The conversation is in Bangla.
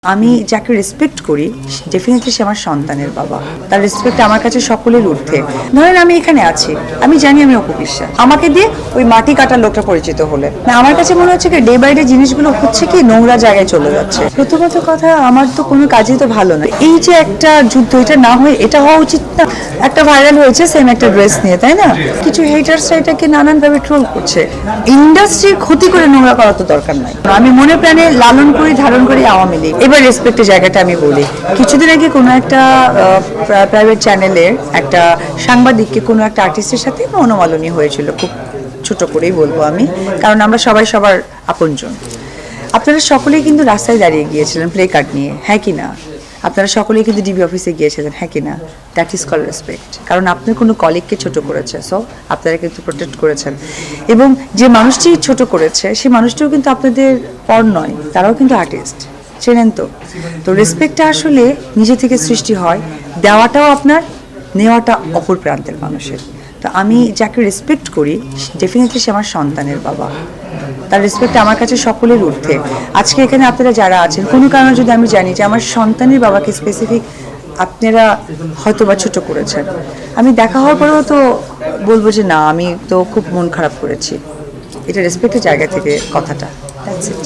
আমি যাকে রেসপেক্ট করি ডেফিনেটলি সে আমার সন্তানের বাবা। তার রেসপেক্ট আমার কাছে সকলের ঊর্ধ্বে। ধরেন আমি এখানে আছি, আমি জানি আমি অপু বিশ্বাস, আমাকে দিয়ে ওই মাটি কাটার লোকটা পরিচিত হলে না, আমার কাছে মনে হচ্ছে কি ডে বাই ডে জিনিসগুলো হচ্ছে কি নোংরা জায়গায় চলে যাচ্ছে। প্রথমত কথা, আমার তো কোনো কাজই তো ভালো না। এই যে একটা যুদ্ধ, এটা না হয়ে এটা হওয়া উচিত না। একটা ভাইরাল হয়েছে সেম একটা ড্রেস নিয়ে, তাই না? কিছু হেটার্সরা এটাকে নানানভাবে ট্রোল করছে। ইন্ডাস্ট্রির ক্ষতি করে নোংরা করা তো দরকার নাই। আমি মনে প্রাণে লালন করি, ধারণ করি আওয়ামী লীগ। এবার রেসপেক্টের জায়গাটা আমি বলি, কিছুদিন আগে কোনো একটা প্রাইভেট চ্যানেলের একটা সাংবাদিককে কোনো একটা আর্টিস্টের সাথে মনোমালিন্য হয়েছিল, খুব ছোট করেই বলবো আমি, কারণ আমরা সবাই সবার আপনজন। আপনারা সকলেই কিন্তু রাস্তায় দাঁড়িয়ে গিয়েছিলেন প্লে কার্ড নিয়ে, হ্যাঁ কি না? আপনারা সকলেই কিন্তু ডিবি অফিসে গিয়েছিলেন, হ্যাঁ কি না? That is call respect. কারণ আপনার কোনো কলিগকে ছোট করেছে, সো আপনারা কিন্তু প্রোটেক্ট করেছেন। এবং যে মানুষটি ছোট করেছে সেই মানুষটিও কিন্তু আপনাদের পর নয়, তারাও কিন্তু আর্টিস্ট, চেনেন তো? তো রেসপেক্টটা আসলে নিজে থেকে সৃষ্টি হয়, দেওয়াটাও আপনার, নেওয়াটা অপর প্রান্তের মানুষের। তো আমি যাকে রেসপেক্ট করি ডেফিনেটলি সে আমার সন্তানের বাবা। তার রেসপেক্ট আমার কাছে সকলের ঊর্ধ্বে। আজকে এখানে আপনারা যারা আছেন, কোনো কারণে যদি আমি জানি যে আমার সন্তানের বাবাকে স্পেসিফিক আপনারা হয়তো বা ছোট করেছেন, আমি দেখা হওয়ার পরেও তো বলবো যে না, আমি তো খুব মন খারাপ করেছি। এটা রেসপেক্টের জায়গা থেকে কথাটা। That's it.